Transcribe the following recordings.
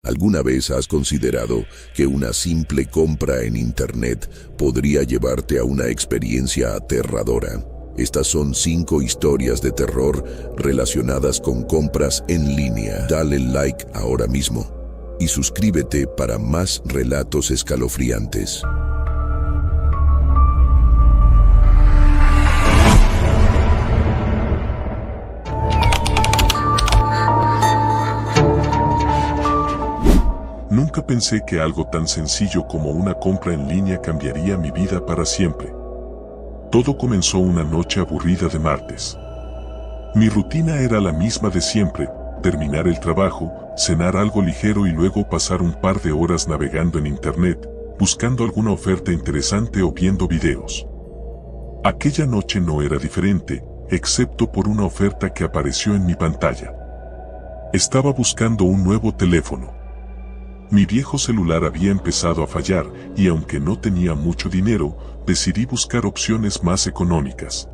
¿Alguna vez has considerado que una simple compra en Internet podría llevarte a una experiencia aterradora? Estas son 5 historias de terror relacionadas con compras en línea. Dale like ahora mismo y suscríbete para más relatos escalofriantes. Nunca pensé que algo tan sencillo como una compra en línea cambiaría mi vida para siempre. Todo comenzó una noche aburrida de martes. Mi rutina era la misma de siempre: terminar el trabajo, cenar algo ligero y luego pasar un par de horas navegando en Internet, buscando alguna oferta interesante o viendo videos. Aquella noche no era diferente, excepto por una oferta que apareció en mi pantalla. Estaba buscando un nuevo teléfono. Mi viejo celular había empezado a fallar y aunque no tenía mucho dinero, decidí buscar opciones más económicas.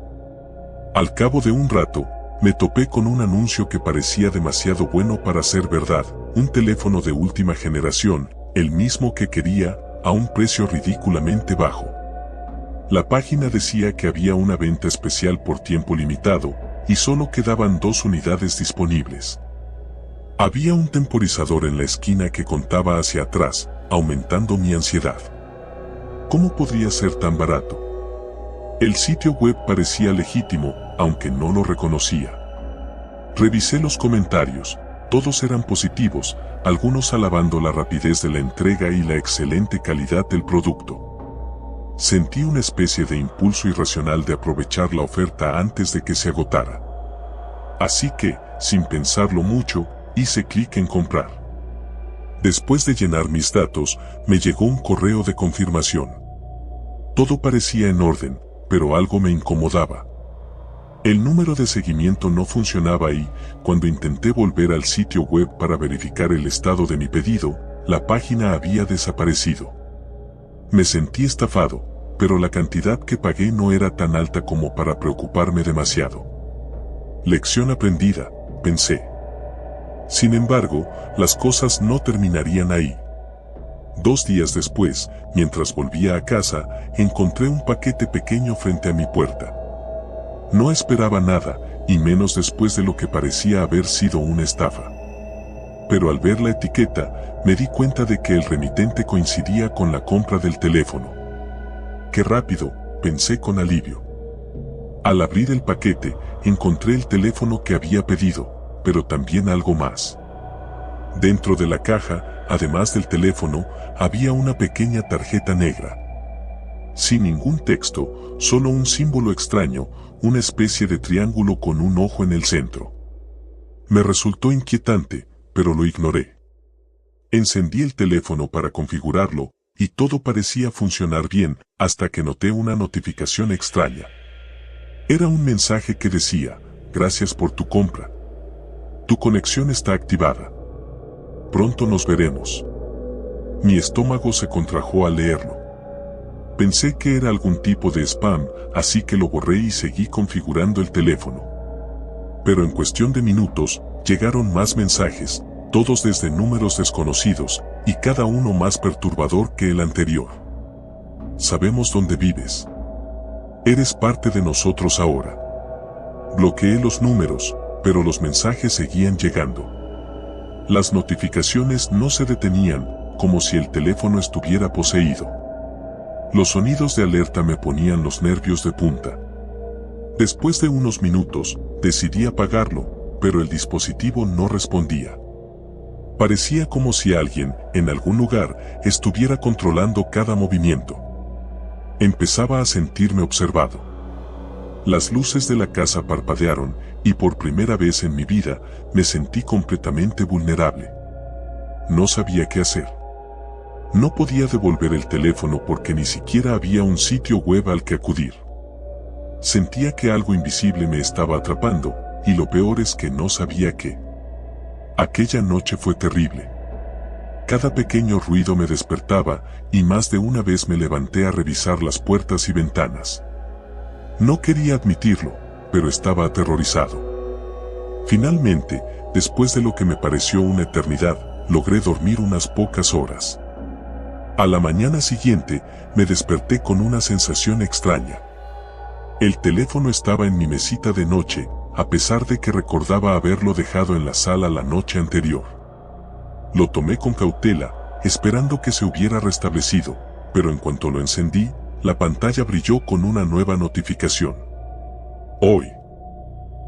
Al cabo de un rato, me topé con un anuncio que parecía demasiado bueno para ser verdad: un teléfono de última generación, el mismo que quería, a un precio ridículamente bajo. La página decía que había una venta especial por tiempo limitado y solo quedaban 2 unidades disponibles. Había un temporizador en la esquina que contaba hacia atrás, aumentando mi ansiedad. ¿Cómo podría ser tan barato? El sitio web parecía legítimo, aunque no lo reconocía. Revisé los comentarios, todos eran positivos, algunos alabando la rapidez de la entrega y la excelente calidad del producto. Sentí una especie de impulso irracional de aprovechar la oferta antes de que se agotara. Así que, sin pensarlo mucho, hice clic en comprar. Después de llenar mis datos, me llegó un correo de confirmación. Todo parecía en orden, pero algo me incomodaba. El número de seguimiento no funcionaba y, cuando intenté volver al sitio web para verificar el estado de mi pedido, la página había desaparecido. Me sentí estafado, pero la cantidad que pagué no era tan alta como para preocuparme demasiado. Lección aprendida, pensé. Sin embargo, las cosas no terminarían ahí. 2 días después, mientras volvía a casa, encontré un paquete pequeño frente a mi puerta. No esperaba nada, y menos después de lo que parecía haber sido una estafa. Pero al ver la etiqueta, me di cuenta de que el remitente coincidía con la compra del teléfono. ¡Qué rápido!, pensé con alivio. Al abrir el paquete, encontré el teléfono que había pedido, pero también algo más. Dentro de la caja, además del teléfono, había una pequeña tarjeta negra. Sin ningún texto, solo un símbolo extraño, una especie de triángulo con un ojo en el centro. Me resultó inquietante, pero lo ignoré. Encendí el teléfono para configurarlo, y todo parecía funcionar bien, hasta que noté una notificación extraña. Era un mensaje que decía: "Gracias por tu compra. Tu conexión está activada. Pronto nos veremos". Mi estómago se contrajo al leerlo. Pensé que era algún tipo de spam, así que lo borré y seguí configurando el teléfono. Pero en cuestión de minutos, llegaron más mensajes, todos desde números desconocidos, y cada uno más perturbador que el anterior. Sabemos dónde vives. Eres parte de nosotros ahora. Bloqueé los números, pero los mensajes seguían llegando. Las notificaciones no se detenían, como si el teléfono estuviera poseído. Los sonidos de alerta me ponían los nervios de punta. Después de unos minutos, decidí apagarlo, pero el dispositivo no respondía. Parecía como si alguien, en algún lugar, estuviera controlando cada movimiento. Empezaba a sentirme observado. Las luces de la casa parpadearon, y por primera vez en mi vida, me sentí completamente vulnerable. No sabía qué hacer. No podía devolver el teléfono porque ni siquiera había un sitio web al que acudir. Sentía que algo invisible me estaba atrapando, y lo peor es que no sabía qué. Aquella noche fue terrible. Cada pequeño ruido me despertaba, y más de una vez me levanté a revisar las puertas y ventanas. No quería admitirlo, pero estaba aterrorizado. Finalmente, después de lo que me pareció una eternidad, logré dormir unas pocas horas. A la mañana siguiente, me desperté con una sensación extraña. El teléfono estaba en mi mesita de noche, a pesar de que recordaba haberlo dejado en la sala la noche anterior. Lo tomé con cautela, esperando que se hubiera restablecido, pero en cuanto lo encendí, la pantalla brilló con una nueva notificación. Hoy,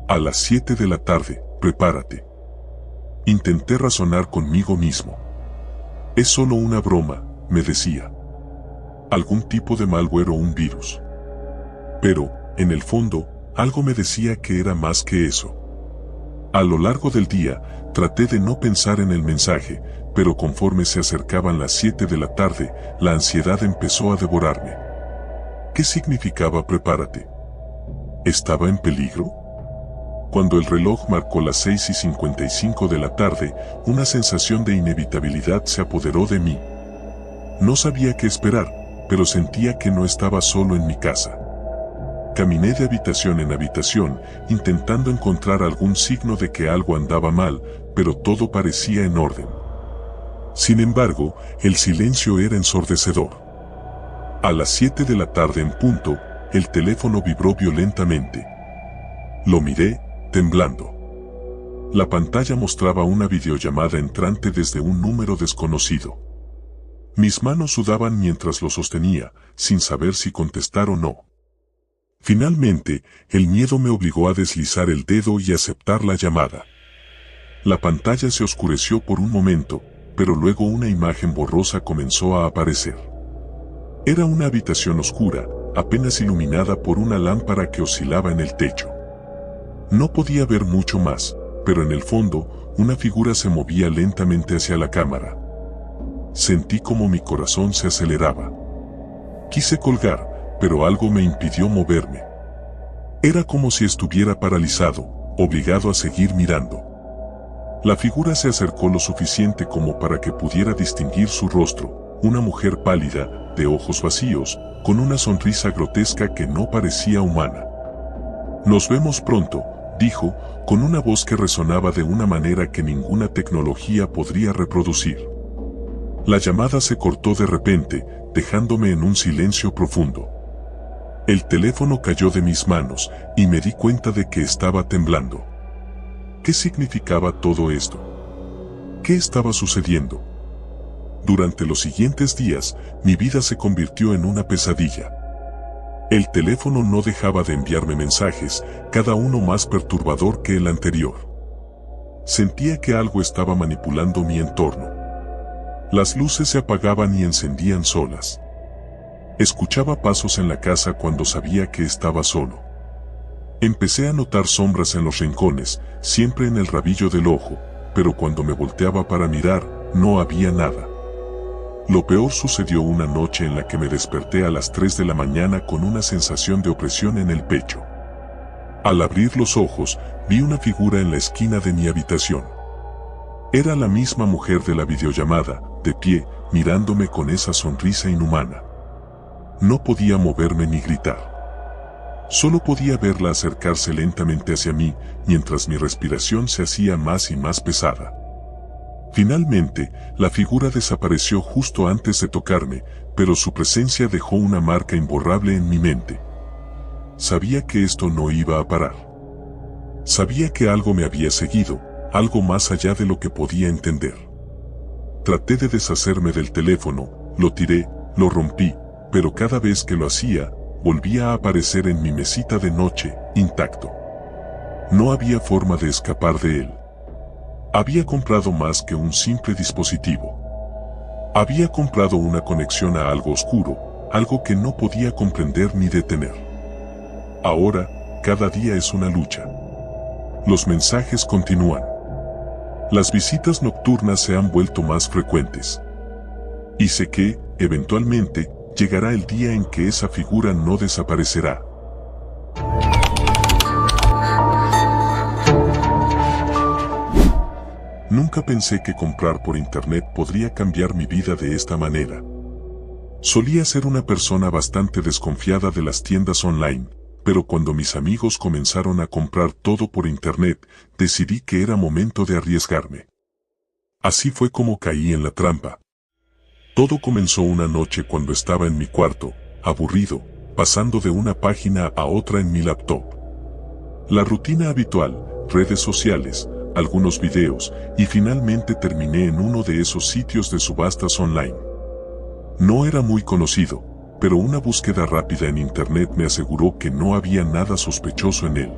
a las 7 de la tarde, prepárate. Intenté razonar conmigo mismo. Es solo una broma, me decía. Algún tipo de malware o un virus. Pero, en el fondo, algo me decía que era más que eso. A lo largo del día, traté de no pensar en el mensaje, pero conforme se acercaban las 7 de la tarde, la ansiedad empezó a devorarme. ¿Qué significaba prepárate? ¿Estaba en peligro? Cuando el reloj marcó las 6:55 de la tarde, una sensación de inevitabilidad se apoderó de mí. No sabía qué esperar, pero sentía que no estaba solo en mi casa. Caminé de habitación en habitación, intentando encontrar algún signo de que algo andaba mal, pero todo parecía en orden. Sin embargo, el silencio era ensordecedor. A las 7 de la tarde en punto, el teléfono vibró violentamente. Lo miré, temblando. La pantalla mostraba una videollamada entrante desde un número desconocido. Mis manos sudaban mientras lo sostenía, sin saber si contestar o no. Finalmente, el miedo me obligó a deslizar el dedo y aceptar la llamada. La pantalla se oscureció por un momento, pero luego una imagen borrosa comenzó a aparecer. Era una habitación oscura, apenas iluminada por una lámpara que oscilaba en el techo. No podía ver mucho más, pero en el fondo, una figura se movía lentamente hacia la cámara. Sentí como mi corazón se aceleraba. Quise colgar, pero algo me impidió moverme. Era como si estuviera paralizado, obligado a seguir mirando. La figura se acercó lo suficiente como para que pudiera distinguir su rostro, una mujer pálida, de ojos vacíos, con una sonrisa grotesca que no parecía humana. «Nos vemos pronto», dijo, con una voz que resonaba de una manera que ninguna tecnología podría reproducir. La llamada se cortó de repente, dejándome en un silencio profundo. El teléfono cayó de mis manos, y me di cuenta de que estaba temblando. ¿Qué significaba todo esto? ¿Qué estaba sucediendo? Durante los siguientes días, mi vida se convirtió en una pesadilla. El teléfono no dejaba de enviarme mensajes, cada uno más perturbador que el anterior. Sentía que algo estaba manipulando mi entorno. Las luces se apagaban y encendían solas. Escuchaba pasos en la casa cuando sabía que estaba solo. Empecé a notar sombras en los rincones, siempre en el rabillo del ojo, pero cuando me volteaba para mirar, no había nada. Lo peor sucedió una noche en la que me desperté a las 3 de la mañana con una sensación de opresión en el pecho. Al abrir los ojos, vi una figura en la esquina de mi habitación. Era la misma mujer de la videollamada, de pie, mirándome con esa sonrisa inhumana. No podía moverme ni gritar. Solo podía verla acercarse lentamente hacia mí, mientras mi respiración se hacía más y más pesada. Finalmente, la figura desapareció justo antes de tocarme, pero su presencia dejó una marca imborrable en mi mente. Sabía que esto no iba a parar. Sabía que algo me había seguido, algo más allá de lo que podía entender. Traté de deshacerme del teléfono, lo tiré, lo rompí, pero cada vez que lo hacía, volvía a aparecer en mi mesita de noche, intacto. No había forma de escapar de él. Había comprado más que un simple dispositivo. Había comprado una conexión a algo oscuro, algo que no podía comprender ni detener. Ahora, cada día es una lucha. Los mensajes continúan. Las visitas nocturnas se han vuelto más frecuentes. Y sé que, eventualmente, llegará el día en que esa figura no desaparecerá. Nunca pensé que comprar por internet podría cambiar mi vida de esta manera. Solía ser una persona bastante desconfiada de las tiendas online, pero cuando mis amigos comenzaron a comprar todo por internet, decidí que era momento de arriesgarme. Así fue como caí en la trampa. Todo comenzó una noche cuando estaba en mi cuarto, aburrido, pasando de una página a otra en mi laptop. La rutina habitual, redes sociales, algunos videos, y finalmente terminé en uno de esos sitios de subastas online. No era muy conocido, pero una búsqueda rápida en internet me aseguró que no había nada sospechoso en él.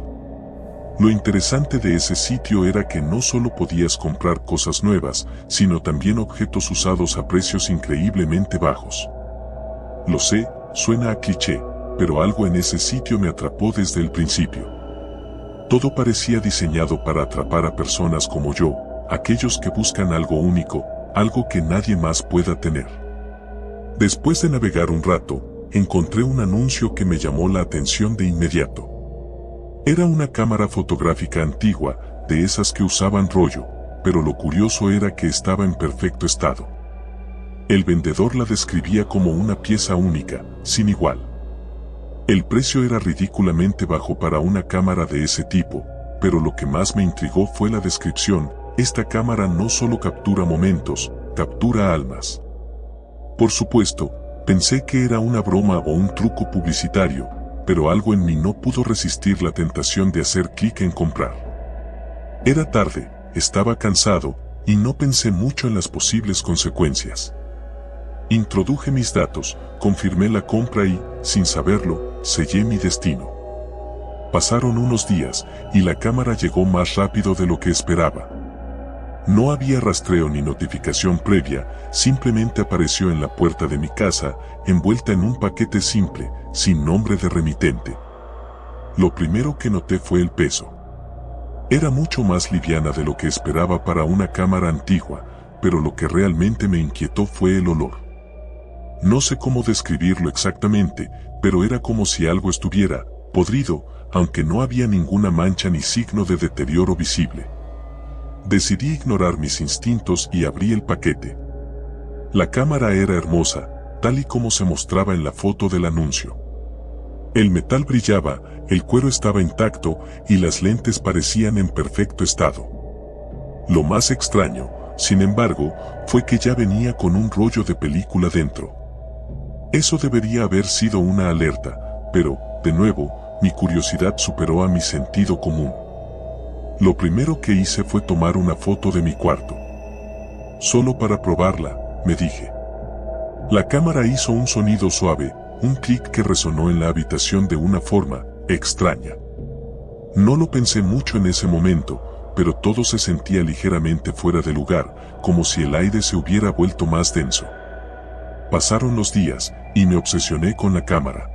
Lo interesante de ese sitio era que no solo podías comprar cosas nuevas, sino también objetos usados a precios increíblemente bajos. Lo sé, suena a cliché, pero algo en ese sitio me atrapó desde el principio. Todo parecía diseñado para atrapar a personas como yo, aquellos que buscan algo único, algo que nadie más pueda tener. Después de navegar un rato, encontré un anuncio que me llamó la atención de inmediato. Era una cámara fotográfica antigua, de esas que usaban rollo, pero lo curioso era que estaba en perfecto estado. El vendedor la describía como una pieza única, sin igual. El precio era ridículamente bajo para una cámara de ese tipo, pero lo que más me intrigó fue la descripción: esta cámara no solo captura momentos, captura almas. Por supuesto, pensé que era una broma o un truco publicitario, pero algo en mí no pudo resistir la tentación de hacer clic en comprar. Era tarde, estaba cansado, y no pensé mucho en las posibles consecuencias. Introduje mis datos, confirmé la compra y, sin saberlo, sellé mi destino. Pasaron unos días, y la cámara llegó más rápido de lo que esperaba. No había rastreo ni notificación previa, simplemente apareció en la puerta de mi casa, envuelta en un paquete simple, sin nombre de remitente. Lo primero que noté fue el peso. Era mucho más liviana de lo que esperaba para una cámara antigua, pero lo que realmente me inquietó fue el olor. No sé cómo describirlo exactamente, pero era como si algo estuviera podrido, aunque no había ninguna mancha ni signo de deterioro visible. Decidí ignorar mis instintos y abrí el paquete. La cámara era hermosa, tal y como se mostraba en la foto del anuncio. El metal brillaba, el cuero estaba intacto y las lentes parecían en perfecto estado. Lo más extraño, sin embargo, fue que ya venía con un rollo de película dentro. Eso debería haber sido una alerta, pero, de nuevo, mi curiosidad superó a mi sentido común. Lo primero que hice fue tomar una foto de mi cuarto. Solo para probarla, me dije. La cámara hizo un sonido suave, un clic que resonó en la habitación de una forma extraña. No lo pensé mucho en ese momento, pero todo se sentía ligeramente fuera de lugar, como si el aire se hubiera vuelto más denso. Pasaron los días, y me obsesioné con la cámara.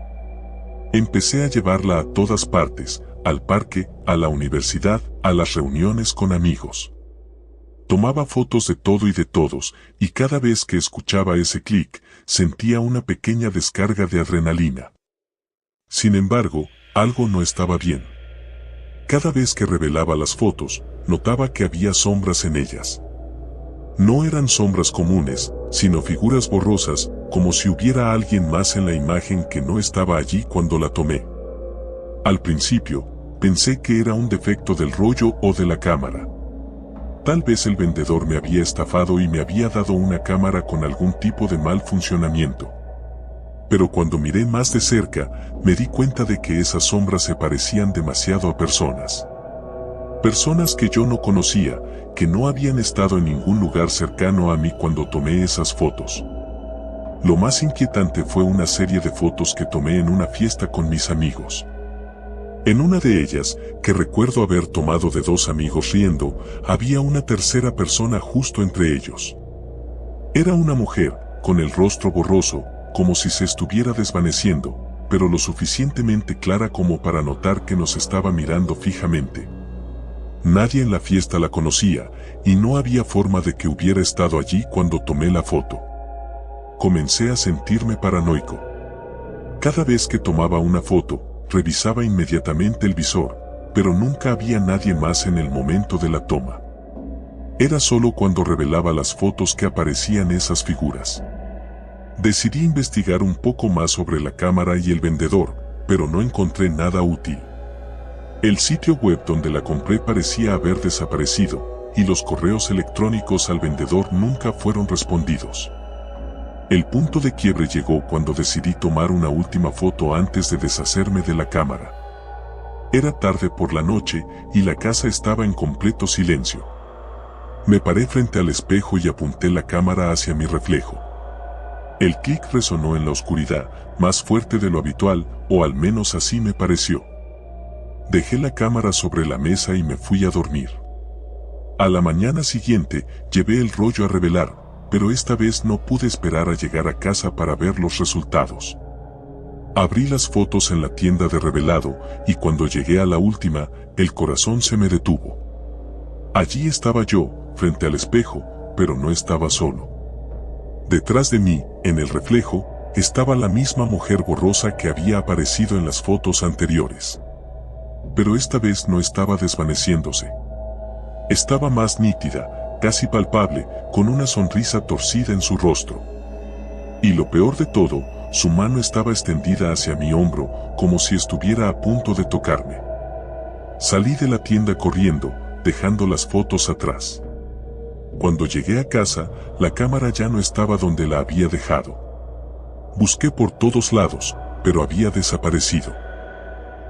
Empecé a llevarla a todas partes, al parque, a la universidad, a las reuniones con amigos. Tomaba fotos de todo y de todos, y cada vez que escuchaba ese clic, sentía una pequeña descarga de adrenalina. Sin embargo, algo no estaba bien. Cada vez que revelaba las fotos, notaba que había sombras en ellas. No eran sombras comunes, sino figuras borrosas, como si hubiera alguien más en la imagen que no estaba allí cuando la tomé. Al principio, pensé que era un defecto del rollo o de la cámara. Tal vez el vendedor me había estafado y me había dado una cámara con algún tipo de mal funcionamiento. Pero cuando miré más de cerca, me di cuenta de que esas sombras se parecían demasiado a personas. Personas que yo no conocía, que no habían estado en ningún lugar cercano a mí cuando tomé esas fotos. Lo más inquietante fue una serie de fotos que tomé en una fiesta con mis amigos. En una de ellas, que recuerdo haber tomado de dos amigos riendo, había una tercera persona justo entre ellos. Era una mujer, con el rostro borroso, como si se estuviera desvaneciendo, pero lo suficientemente clara como para notar que nos estaba mirando fijamente. Nadie en la fiesta la conocía, y no había forma de que hubiera estado allí cuando tomé la foto. Comencé a sentirme paranoico. Cada vez que tomaba una foto, revisaba inmediatamente el visor, pero nunca había nadie más en el momento de la toma. Era solo cuando revelaba las fotos que aparecían esas figuras. Decidí investigar un poco más sobre la cámara y el vendedor, pero no encontré nada útil. El sitio web donde la compré parecía haber desaparecido, y los correos electrónicos al vendedor nunca fueron respondidos. El punto de quiebre llegó cuando decidí tomar una última foto antes de deshacerme de la cámara. Era tarde por la noche y la casa estaba en completo silencio. Me paré frente al espejo y apunté la cámara hacia mi reflejo. El clic resonó en la oscuridad, más fuerte de lo habitual, o al menos así me pareció. Dejé la cámara sobre la mesa y me fui a dormir. A la mañana siguiente, llevé el rollo a revelar, pero esta vez no pude esperar a llegar a casa para ver los resultados. Abrí las fotos en la tienda de revelado, y cuando llegué a la última, el corazón se me detuvo. Allí estaba yo, frente al espejo, pero no estaba solo. Detrás de mí, en el reflejo, estaba la misma mujer borrosa que había aparecido en las fotos anteriores. Pero esta vez no estaba desvaneciéndose. Estaba más nítida, casi palpable, con una sonrisa torcida en su rostro. Y lo peor de todo, su mano estaba extendida hacia mi hombro, como si estuviera a punto de tocarme. Salí de la tienda corriendo, dejando las fotos atrás. Cuando llegué a casa, la cámara ya no estaba donde la había dejado. Busqué por todos lados, pero había desaparecido.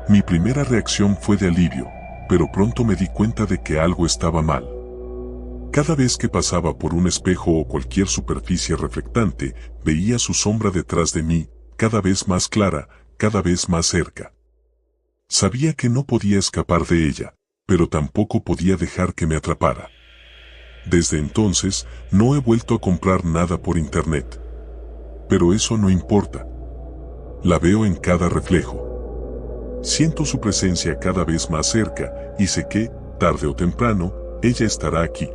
Mi primera reacción fue de alivio, pero pronto me di cuenta de que algo estaba mal. Cada vez que pasaba por un espejo o cualquier superficie reflectante, veía su sombra detrás de mí, cada vez más clara, cada vez más cerca. Sabía que no podía escapar de ella, pero tampoco podía dejar que me atrapara. Desde entonces, no he vuelto a comprar nada por internet. Pero eso no importa. La veo en cada reflejo. Siento su presencia cada vez más cerca, y sé que, tarde o temprano, ella estará aquí.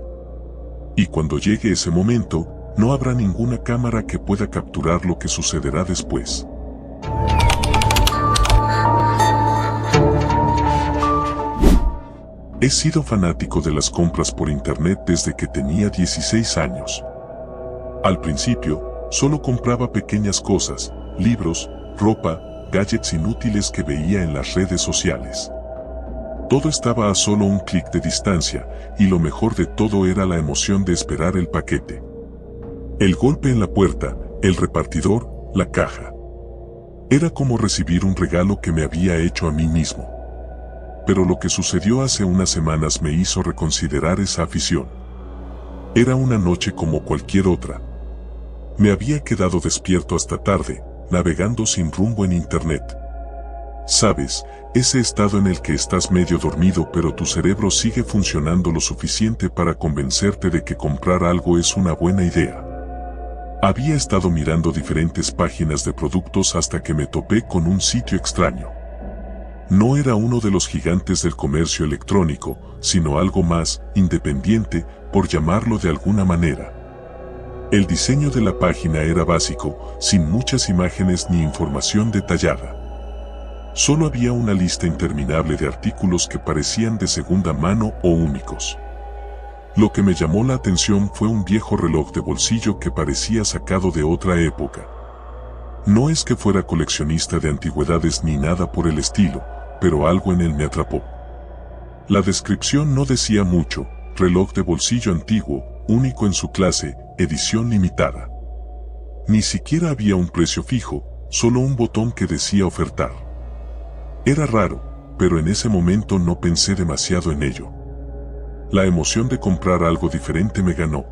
Y cuando llegue ese momento, no habrá ninguna cámara que pueda capturar lo que sucederá después. He sido fanático de las compras por internet desde que tenía 16 años. Al principio, solo compraba pequeñas cosas, libros, ropa, gadgets inútiles que veía en las redes sociales. Todo estaba a solo un clic de distancia, y lo mejor de todo era la emoción de esperar el paquete. El golpe en la puerta, el repartidor, la caja. Era como recibir un regalo que me había hecho a mí mismo. Pero lo que sucedió hace unas semanas me hizo reconsiderar esa afición. Era una noche como cualquier otra. Me había quedado despierto hasta tarde, navegando sin rumbo en internet. Sabes, ese estado en el que estás medio dormido pero tu cerebro sigue funcionando lo suficiente para convencerte de que comprar algo es una buena idea. Había estado mirando diferentes páginas de productos hasta que me topé con un sitio extraño. No era uno de los gigantes del comercio electrónico, sino algo más independiente, por llamarlo de alguna manera. El diseño de la página era básico, sin muchas imágenes ni información detallada. Solo había una lista interminable de artículos que parecían de segunda mano o únicos. Lo que me llamó la atención fue un viejo reloj de bolsillo que parecía sacado de otra época. No es que fuera coleccionista de antigüedades ni nada por el estilo, pero algo en él me atrapó. La descripción no decía mucho: reloj de bolsillo antiguo, único en su clase, edición limitada. Ni siquiera había un precio fijo, solo un botón que decía ofertar. Era raro, pero en ese momento no pensé demasiado en ello. La emoción de comprar algo diferente me ganó.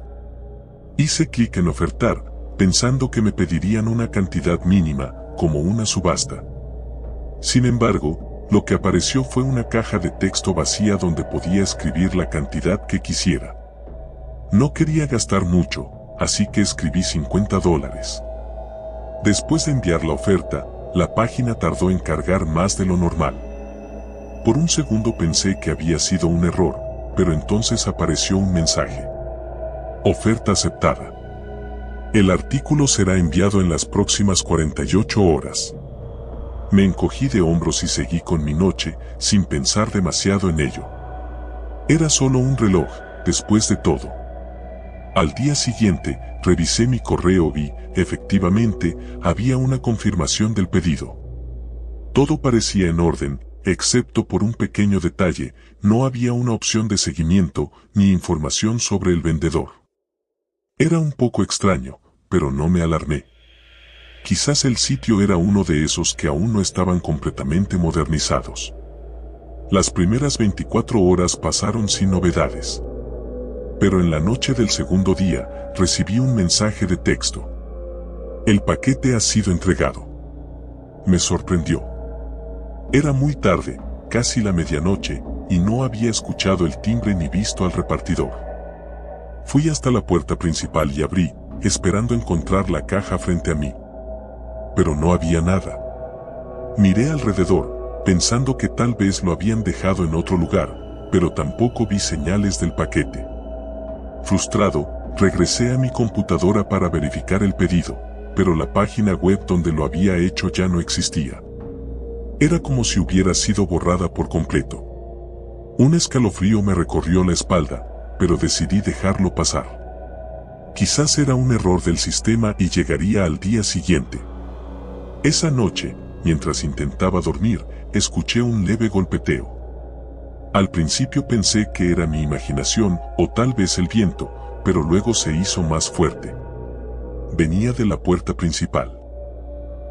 Hice clic en ofertar, pensando que me pedirían una cantidad mínima, como una subasta. Sin embargo, lo que apareció fue una caja de texto vacía donde podía escribir la cantidad que quisiera. No quería gastar mucho, así que escribí $50. Después de enviar la oferta, la página tardó en cargar más de lo normal. Por un segundo pensé que había sido un error, pero entonces apareció un mensaje. Oferta aceptada. El artículo será enviado en las próximas 48 horas. Me encogí de hombros y seguí con mi noche, sin pensar demasiado en ello. Era solo un reloj, después de todo. Al día siguiente, revisé mi correo y, efectivamente, había una confirmación del pedido. Todo parecía en orden, excepto por un pequeño detalle: no había una opción de seguimiento ni información sobre el vendedor. Era un poco extraño, pero no me alarmé. Quizás el sitio era uno de esos que aún no estaban completamente modernizados. Las primeras 24 horas pasaron sin novedades. Pero en la noche del segundo día, recibí un mensaje de texto. El paquete ha sido entregado. Me sorprendió. Era muy tarde, casi la medianoche, y no había escuchado el timbre ni visto al repartidor. Fui hasta la puerta principal y abrí, esperando encontrar la caja frente a mí. Pero no había nada. Miré alrededor, pensando que tal vez lo habían dejado en otro lugar, pero tampoco vi señales del paquete. Frustrado, regresé a mi computadora para verificar el pedido, pero la página web donde lo había hecho ya no existía. Era como si hubiera sido borrada por completo. Un escalofrío me recorrió la espalda, pero decidí dejarlo pasar. Quizás era un error del sistema y llegaría al día siguiente. Esa noche, mientras intentaba dormir, escuché un leve golpeteo. Al principio pensé que era mi imaginación o tal vez el viento, pero luego se hizo más fuerte. Venía de la puerta principal.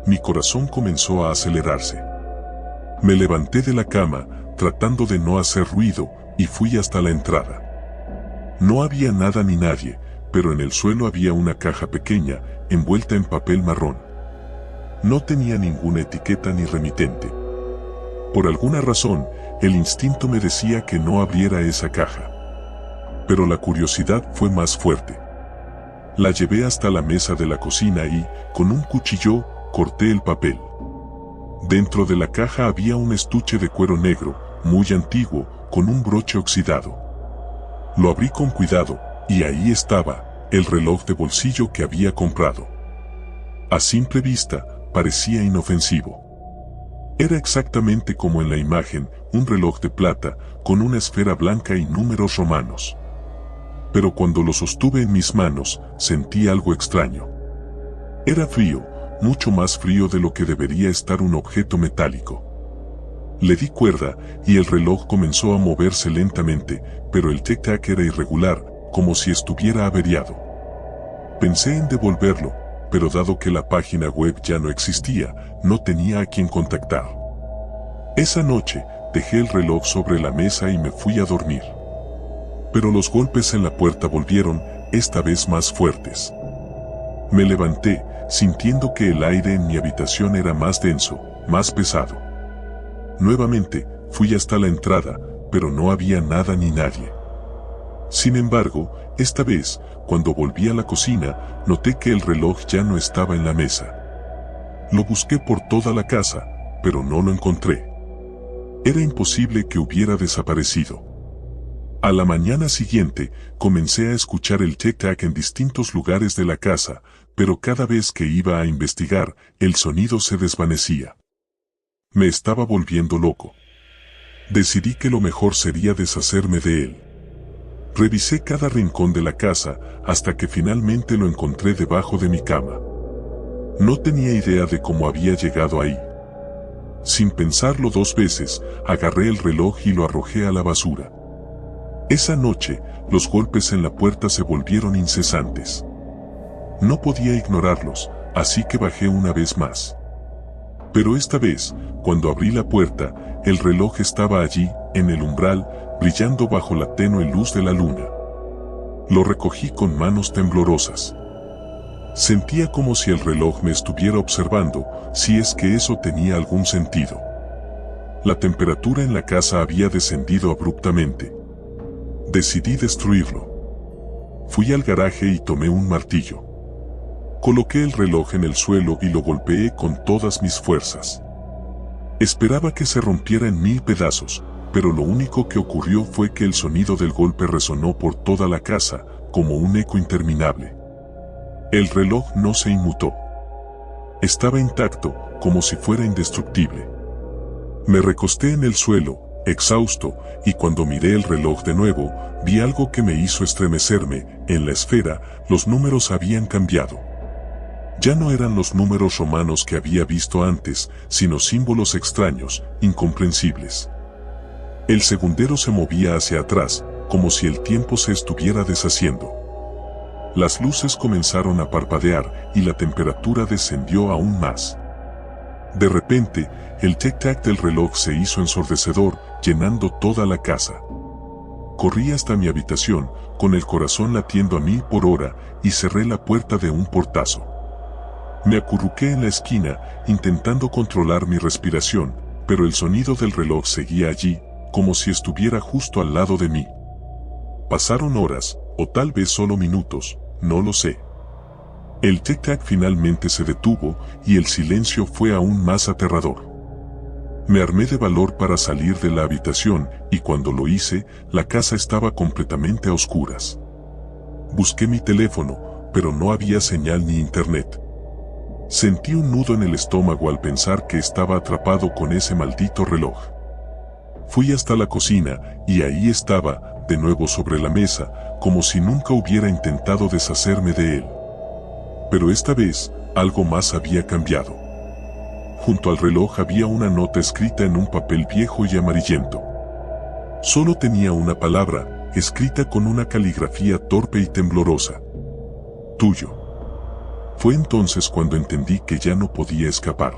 Mi corazón comenzó a acelerarse. Me levanté de la cama, tratando de no hacer ruido, y fui hasta la entrada. No había nada ni nadie, pero en el suelo había una caja pequeña, envuelta en papel marrón. No tenía ninguna etiqueta ni remitente. Por alguna razón, el instinto me decía que no abriera esa caja. Pero la curiosidad fue más fuerte. La llevé hasta la mesa de la cocina y, con un cuchillo, corté el papel. Dentro de la caja había un estuche de cuero negro, muy antiguo, con un broche oxidado. Lo abrí con cuidado, y ahí estaba, el reloj de bolsillo que había comprado. A simple vista, parecía inofensivo. Era exactamente como en la imagen, un reloj de plata, con una esfera blanca y números romanos. Pero cuando lo sostuve en mis manos, sentí algo extraño. Era frío, mucho más frío de lo que debería estar un objeto metálico. Le di cuerda, y el reloj comenzó a moverse lentamente, pero el tic-tac era irregular, como si estuviera averiado. Pensé en devolverlo, pero dado que la página web ya no existía, no tenía a quien contactar. Esa noche, dejé el reloj sobre la mesa y me fui a dormir. Pero los golpes en la puerta volvieron, esta vez más fuertes. Me levanté, sintiendo que el aire en mi habitación era más denso, más pesado. Nuevamente, fui hasta la entrada, pero no había nada ni nadie. Sin embargo, esta vez, cuando volví a la cocina, noté que el reloj ya no estaba en la mesa. Lo busqué por toda la casa, pero no lo encontré. Era imposible que hubiera desaparecido. A la mañana siguiente, comencé a escuchar el tic-tac en distintos lugares de la casa, pero cada vez que iba a investigar, el sonido se desvanecía. Me estaba volviendo loco. Decidí que lo mejor sería deshacerme de él. Revisé cada rincón de la casa, hasta que finalmente lo encontré debajo de mi cama. No tenía idea de cómo había llegado ahí. Sin pensarlo dos veces, agarré el reloj y lo arrojé a la basura. Esa noche, los golpes en la puerta se volvieron incesantes. No podía ignorarlos, así que bajé una vez más. Pero esta vez, cuando abrí la puerta, el reloj estaba allí, en el umbral, brillando bajo la tenue luz de la luna. Lo recogí con manos temblorosas. Sentía como si el reloj me estuviera observando, si es que eso tenía algún sentido. La temperatura en la casa había descendido abruptamente. Decidí destruirlo. Fui al garaje y tomé un martillo. Coloqué el reloj en el suelo y lo golpeé con todas mis fuerzas. Esperaba que se rompiera en 1000 pedazos, pero lo único que ocurrió fue que el sonido del golpe resonó por toda la casa, como un eco interminable. El reloj no se inmutó. Estaba intacto, como si fuera indestructible. Me recosté en el suelo, exhausto, y cuando miré el reloj de nuevo, vi algo que me hizo estremecerme. En la esfera, los números habían cambiado. Ya no eran los números romanos que había visto antes, sino símbolos extraños, incomprensibles. El segundero se movía hacia atrás, como si el tiempo se estuviera deshaciendo. Las luces comenzaron a parpadear y la temperatura descendió aún más. De repente, el tic-tac del reloj se hizo ensordecedor, llenando toda la casa. Corrí hasta mi habitación, con el corazón latiendo a 1000 por hora, y cerré la puerta de un portazo. Me acurruqué en la esquina, intentando controlar mi respiración, pero el sonido del reloj seguía allí, como si estuviera justo al lado de mí. Pasaron horas, o tal vez solo minutos, no lo sé. El tic-tac finalmente se detuvo, y el silencio fue aún más aterrador. Me armé de valor para salir de la habitación, y cuando lo hice, la casa estaba completamente a oscuras. Busqué mi teléfono, pero no había señal ni internet. Sentí un nudo en el estómago al pensar que estaba atrapado con ese maldito reloj. Fui hasta la cocina, y ahí estaba, de nuevo sobre la mesa, como si nunca hubiera intentado deshacerme de él. Pero esta vez, algo más había cambiado. Junto al reloj había una nota escrita en un papel viejo y amarillento. Solo tenía una palabra, escrita con una caligrafía torpe y temblorosa. Tuyo. Fue entonces cuando entendí que ya no podía escapar.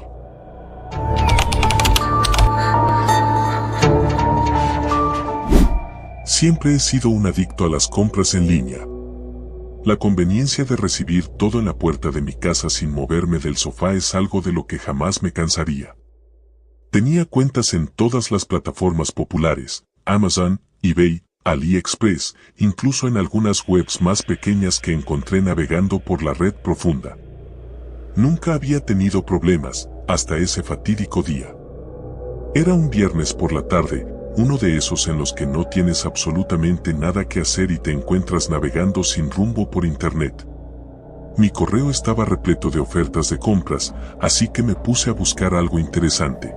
Siempre he sido un adicto a las compras en línea. La conveniencia de recibir todo en la puerta de mi casa sin moverme del sofá es algo de lo que jamás me cansaría. Tenía cuentas en todas las plataformas populares, Amazon, eBay, AliExpress, incluso en algunas webs más pequeñas que encontré navegando por la red profunda. Nunca había tenido problemas, hasta ese fatídico día. Era un viernes por la tarde, uno de esos en los que no tienes absolutamente nada que hacer y te encuentras navegando sin rumbo por internet. Mi correo estaba repleto de ofertas de compras, así que me puse a buscar algo interesante.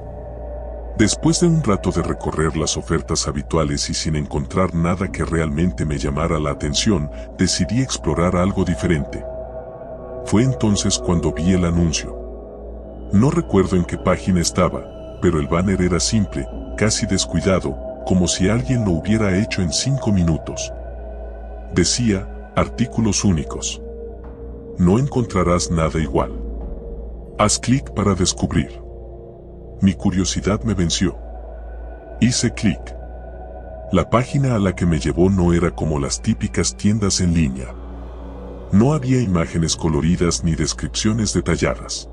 Después de un rato de recorrer las ofertas habituales y sin encontrar nada que realmente me llamara la atención, decidí explorar algo diferente. Fue entonces cuando vi el anuncio. No recuerdo en qué página estaba, pero el banner era simple, casi descuidado, como si alguien lo hubiera hecho en 5 minutos. Decía, artículos únicos. No encontrarás nada igual. Haz clic para descubrir. Mi curiosidad me venció. Hice clic. La página a la que me llevó no era como las típicas tiendas en línea. No había imágenes coloridas ni descripciones detalladas.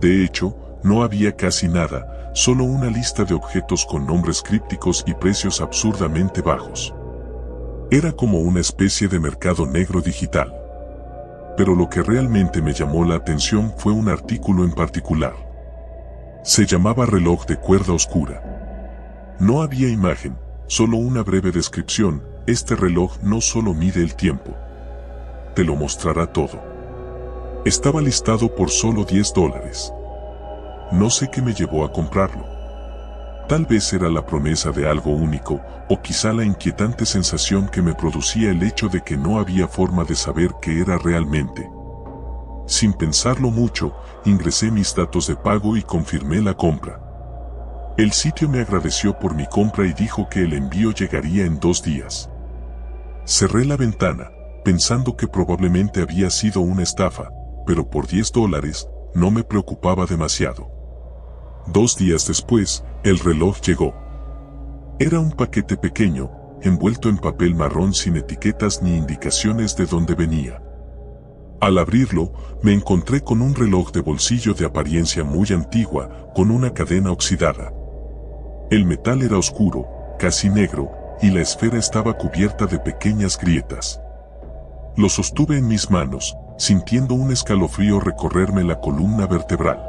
De hecho, no había casi nada, solo una lista de objetos con nombres crípticos y precios absurdamente bajos. Era como una especie de mercado negro digital. Pero lo que realmente me llamó la atención fue un artículo en particular. Se llamaba reloj de cuerda oscura. No había imagen, solo una breve descripción. Este reloj no solo mide el tiempo. Te lo mostrará todo. Estaba listado por solo $10. No sé qué me llevó a comprarlo. Tal vez era la promesa de algo único, o quizá la inquietante sensación que me producía el hecho de que no había forma de saber qué era realmente. Sin pensarlo mucho, ingresé mis datos de pago y confirmé la compra. El sitio me agradeció por mi compra y dijo que el envío llegaría en 2 días. Cerré la ventana, pensando que probablemente había sido una estafa, pero por $10 no me preocupaba demasiado. 2 días después, el reloj llegó. Era un paquete pequeño, envuelto en papel marrón sin etiquetas ni indicaciones de dónde venía. Al abrirlo, me encontré con un reloj de bolsillo de apariencia muy antigua, con una cadena oxidada. El metal era oscuro, casi negro, y la esfera estaba cubierta de pequeñas grietas. Lo sostuve en mis manos, sintiendo un escalofrío recorrerme la columna vertebral.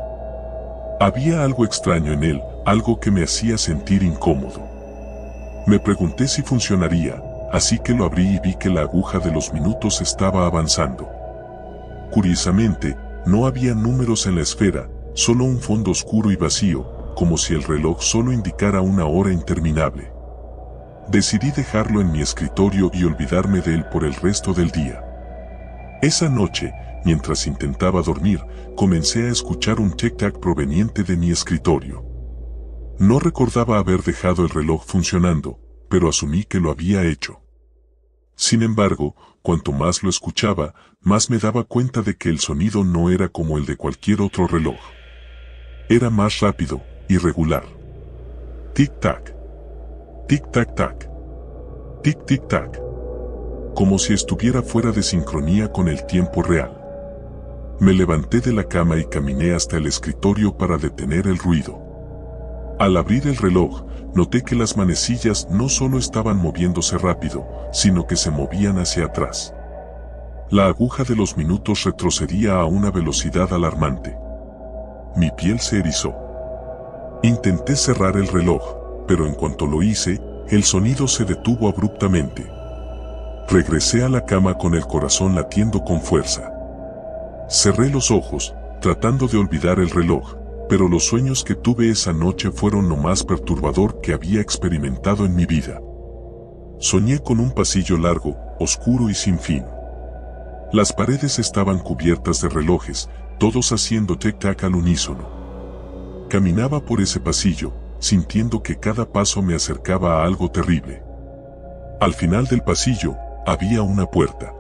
Había algo extraño en él, algo que me hacía sentir incómodo. Me pregunté si funcionaría, así que lo abrí y vi que la aguja de los minutos estaba avanzando. Curiosamente, no había números en la esfera, solo un fondo oscuro y vacío, como si el reloj solo indicara una hora interminable. Decidí dejarlo en mi escritorio y olvidarme de él por el resto del día. Esa noche, mientras intentaba dormir, comencé a escuchar un tic-tac proveniente de mi escritorio. No recordaba haber dejado el reloj funcionando, pero asumí que lo había hecho. Sin embargo, cuanto más lo escuchaba, más me daba cuenta de que el sonido no era como el de cualquier otro reloj. Era más rápido, irregular. Tic-tac. Tic-tac-tac. Tic-tic-tac. Como si estuviera fuera de sincronía con el tiempo real. Me levanté de la cama y caminé hasta el escritorio para detener el ruido. Al abrir el reloj, noté que las manecillas no solo estaban moviéndose rápido, sino que se movían hacia atrás. La aguja de los minutos retrocedía a una velocidad alarmante. Mi piel se erizó. Intenté cerrar el reloj, pero en cuanto lo hice, el sonido se detuvo abruptamente. Regresé a la cama con el corazón latiendo con fuerza. Cerré los ojos, tratando de olvidar el reloj, pero los sueños que tuve esa noche fueron lo más perturbador que había experimentado en mi vida. Soñé con un pasillo largo, oscuro y sin fin. Las paredes estaban cubiertas de relojes, todos haciendo tic-tac al unísono. Caminaba por ese pasillo, sintiendo que cada paso me acercaba a algo terrible. Al final del pasillo, había una puerta.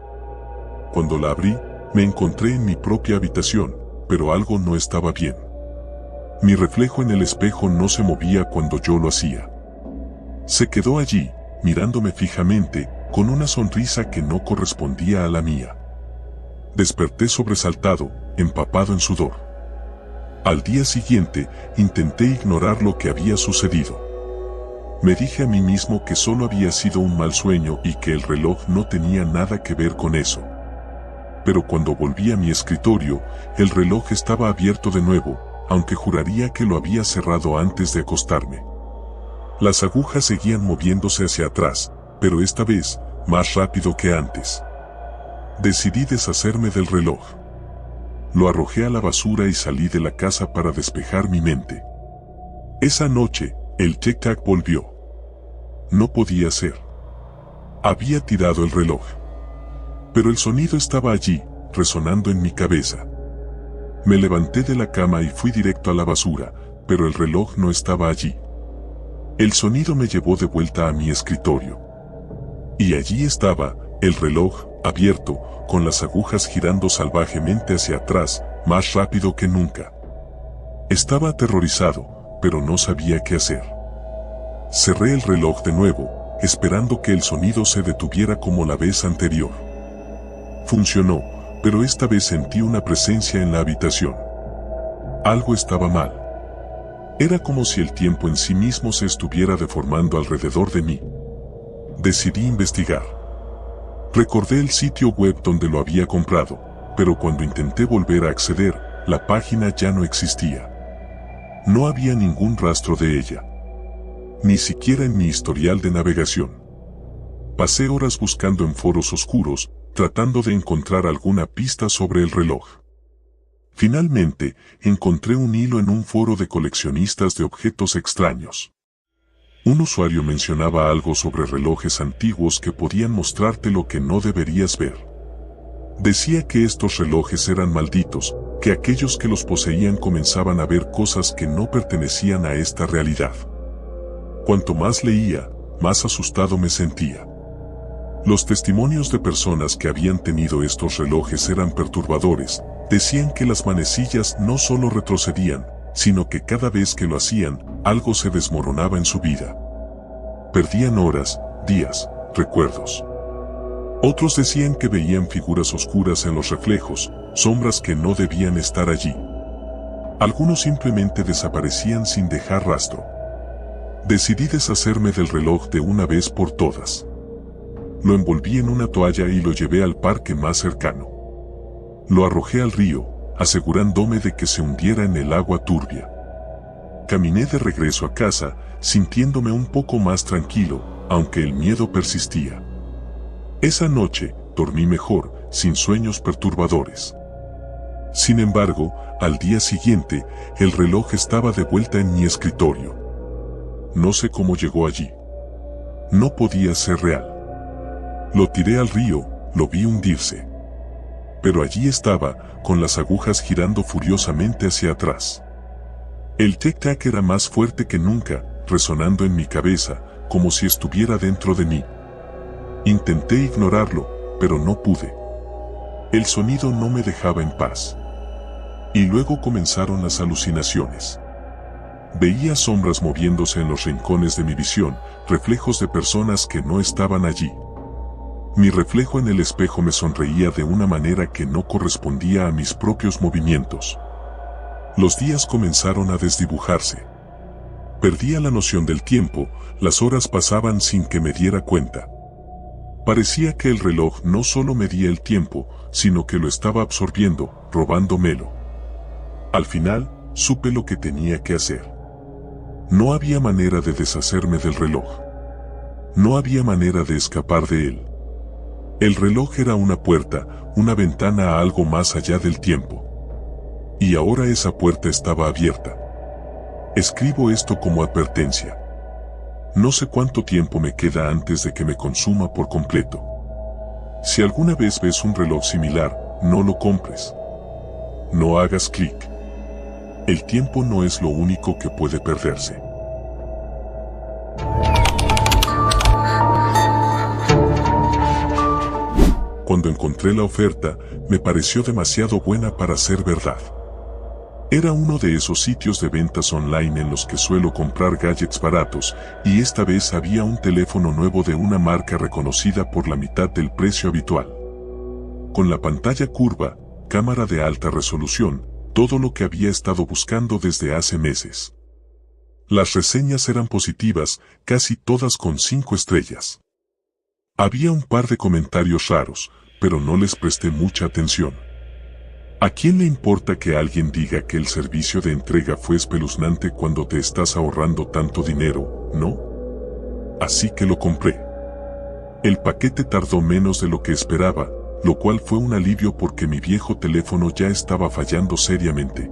Cuando la abrí, me encontré en mi propia habitación, pero algo no estaba bien. Mi reflejo en el espejo no se movía cuando yo lo hacía. Se quedó allí, mirándome fijamente, con una sonrisa que no correspondía a la mía. Desperté sobresaltado, empapado en sudor. Al día siguiente, intenté ignorar lo que había sucedido. Me dije a mí mismo que solo había sido un mal sueño y que el reloj no tenía nada que ver con eso. Pero cuando volví a mi escritorio, el reloj estaba abierto de nuevo, aunque juraría que lo había cerrado antes de acostarme. Las agujas seguían moviéndose hacia atrás, pero esta vez, más rápido que antes. Decidí deshacerme del reloj. Lo arrojé a la basura y salí de la casa para despejar mi mente. Esa noche, el tic-tac volvió. No podía ser. Había tirado el reloj. Pero el sonido estaba allí, resonando en mi cabeza. Me levanté de la cama y fui directo a la basura, pero el reloj no estaba allí. El sonido me llevó de vuelta a mi escritorio. Y allí estaba, el reloj, abierto, con las agujas girando salvajemente hacia atrás, más rápido que nunca. Estaba aterrorizado, pero no sabía qué hacer. Cerré el reloj de nuevo, esperando que el sonido se detuviera como la vez anterior. Funcionó, pero esta vez sentí una presencia en la habitación. Algo estaba mal. Era como si el tiempo en sí mismo se estuviera deformando alrededor de mí. Decidí investigar. Recordé el sitio web donde lo había comprado, pero cuando intenté volver a acceder, la página ya no existía. No había ningún rastro de ella. Ni siquiera en mi historial de navegación. Pasé horas buscando en foros oscuros, tratando de encontrar alguna pista sobre el reloj. Finalmente, encontré un hilo en un foro de coleccionistas de objetos extraños. Un usuario mencionaba algo sobre relojes antiguos que podían mostrarte lo que no deberías ver. Decía que estos relojes eran malditos, que aquellos que los poseían comenzaban a ver cosas que no pertenecían a esta realidad. Cuanto más leía, más asustado me sentía. Los testimonios de personas que habían tenido estos relojes eran perturbadores. Decían que las manecillas no solo retrocedían, sino que cada vez que lo hacían, algo se desmoronaba en su vida. Perdían horas, días, recuerdos. Otros decían que veían figuras oscuras en los reflejos, sombras que no debían estar allí. Algunos simplemente desaparecían sin dejar rastro. Decidí deshacerme del reloj de una vez por todas. Lo envolví en una toalla y lo llevé al parque más cercano. Lo arrojé al río, asegurándome de que se hundiera en el agua turbia. Caminé de regreso a casa, sintiéndome un poco más tranquilo, aunque el miedo persistía. Esa noche, dormí mejor, sin sueños perturbadores. Sin embargo, al día siguiente, el reloj estaba de vuelta en mi escritorio. No sé cómo llegó allí. No podía ser real. Lo tiré al río, lo vi hundirse. Pero allí estaba, con las agujas girando furiosamente hacia atrás. El tic-tac era más fuerte que nunca, resonando en mi cabeza, como si estuviera dentro de mí. Intenté ignorarlo, pero no pude. El sonido no me dejaba en paz. Y luego comenzaron las alucinaciones. Veía sombras moviéndose en los rincones de mi visión, reflejos de personas que no estaban allí. Mi reflejo en el espejo me sonreía de una manera que no correspondía a mis propios movimientos. Los días comenzaron a desdibujarse. Perdía la noción del tiempo, las horas pasaban sin que me diera cuenta. Parecía que el reloj no solo medía el tiempo, sino que lo estaba absorbiendo, robándomelo. Al final, supe lo que tenía que hacer. No había manera de deshacerme del reloj. No había manera de escapar de él. El reloj era una puerta, una ventana a algo más allá del tiempo. Y ahora esa puerta estaba abierta. Escribo esto como advertencia. No sé cuánto tiempo me queda antes de que me consuma por completo. Si alguna vez ves un reloj similar, no lo compres. No hagas clic. El tiempo no es lo único que puede perderse. Cuando encontré la oferta, me pareció demasiado buena para ser verdad. Era uno de esos sitios de ventas online en los que suelo comprar gadgets baratos, y esta vez había un teléfono nuevo de una marca reconocida por la mitad del precio habitual. Con la pantalla curva, cámara de alta resolución, todo lo que había estado buscando desde hace meses. Las reseñas eran positivas, casi todas con 5 estrellas. Había un par de comentarios raros, pero no les presté mucha atención. ¿A quién le importa que alguien diga que el servicio de entrega fue espeluznante cuando te estás ahorrando tanto dinero, no? Así que lo compré. El paquete tardó menos de lo que esperaba, lo cual fue un alivio porque mi viejo teléfono ya estaba fallando seriamente.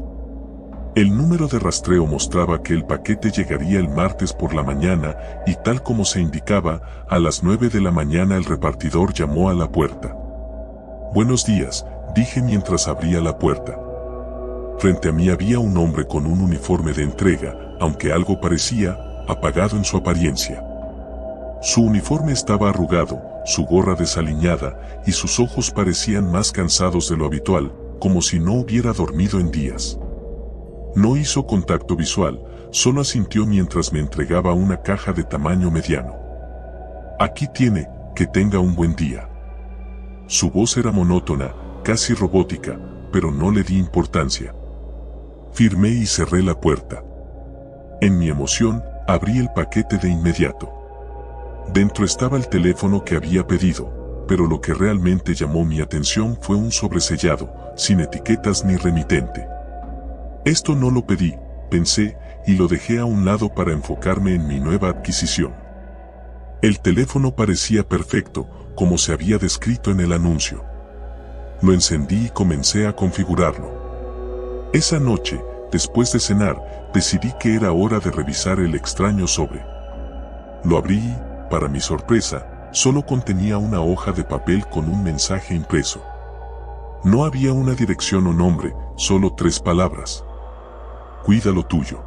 El número de rastreo mostraba que el paquete llegaría el martes por la mañana y tal como se indicaba, a las 9 de la mañana el repartidor llamó a la puerta. «Buenos días», dije mientras abría la puerta. Frente a mí había un hombre con un uniforme de entrega, aunque algo parecía apagado en su apariencia. Su uniforme estaba arrugado, su gorra desaliñada, y sus ojos parecían más cansados de lo habitual, como si no hubiera dormido en días. No hizo contacto visual, solo asintió mientras me entregaba una caja de tamaño mediano. «Aquí tiene, que tenga un buen día». Su voz era monótona, casi robótica, pero no le di importancia. Firmé y cerré la puerta. En mi emoción, abrí el paquete de inmediato. Dentro estaba el teléfono que había pedido, pero lo que realmente llamó mi atención fue un sobresellado, sin etiquetas ni remitente. Esto no lo pedí, pensé, y lo dejé a un lado para enfocarme en mi nueva adquisición. El teléfono parecía perfecto, como se había descrito en el anuncio. Lo encendí y comencé a configurarlo. Esa noche, después de cenar, decidí que era hora de revisar el extraño sobre. Lo abrí y, para mi sorpresa, solo contenía una hoja de papel con un mensaje impreso. No había una dirección o nombre, solo 3 palabras. «Cuida lo tuyo».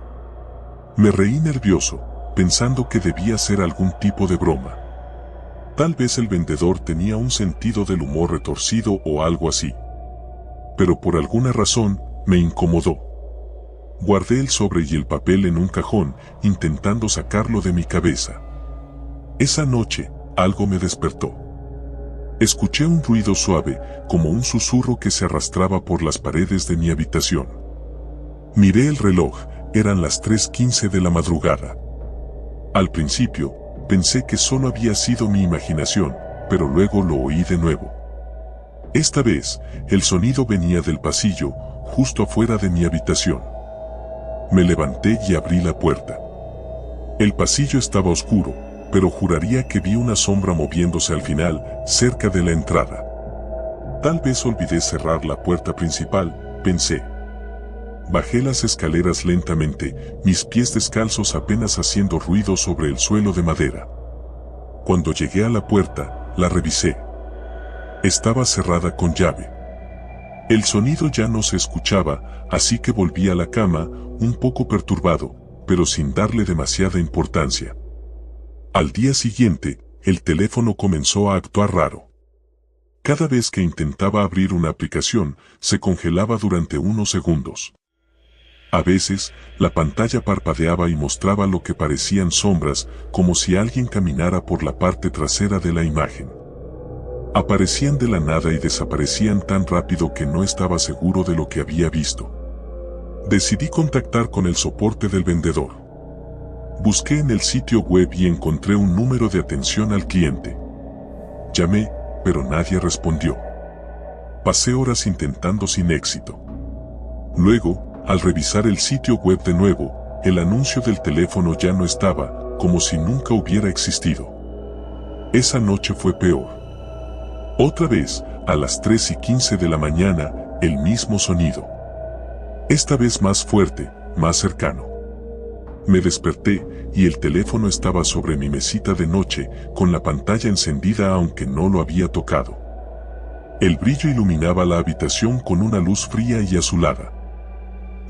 Me reí nervioso, pensando que debía ser algún tipo de broma. Tal vez el vendedor tenía un sentido del humor retorcido o algo así. Pero por alguna razón, me incomodó. Guardé el sobre y el papel en un cajón, intentando sacarlo de mi cabeza. Esa noche, algo me despertó. Escuché un ruido suave, como un susurro que se arrastraba por las paredes de mi habitación. Miré el reloj, eran las 3:15 de la madrugada. Al principio, pensé que solo había sido mi imaginación, pero luego lo oí de nuevo. Esta vez, el sonido venía del pasillo, justo afuera de mi habitación. Me levanté y abrí la puerta. El pasillo estaba oscuro, pero juraría que vi una sombra moviéndose al final, cerca de la entrada. Tal vez olvidé cerrar la puerta principal, pensé. Bajé las escaleras lentamente, mis pies descalzos apenas haciendo ruido sobre el suelo de madera. Cuando llegué a la puerta, la revisé. Estaba cerrada con llave. El sonido ya no se escuchaba, así que volví a la cama, un poco perturbado, pero sin darle demasiada importancia. Al día siguiente, el teléfono comenzó a actuar raro. Cada vez que intentaba abrir una aplicación, se congelaba durante unos segundos. A veces, la pantalla parpadeaba y mostraba lo que parecían sombras, como si alguien caminara por la parte trasera de la imagen. Aparecían de la nada y desaparecían tan rápido que no estaba seguro de lo que había visto. Decidí contactar con el soporte del vendedor. Busqué en el sitio web y encontré un número de atención al cliente. Llamé, pero nadie respondió. Pasé horas intentando sin éxito. Luego, al revisar el sitio web de nuevo, el anuncio del teléfono ya no estaba, como si nunca hubiera existido. Esa noche fue peor. Otra vez, a las 3:15 de la mañana, el mismo sonido. Esta vez más fuerte, más cercano. Me desperté, y el teléfono estaba sobre mi mesita de noche, con la pantalla encendida aunque no lo había tocado. El brillo iluminaba la habitación con una luz fría y azulada.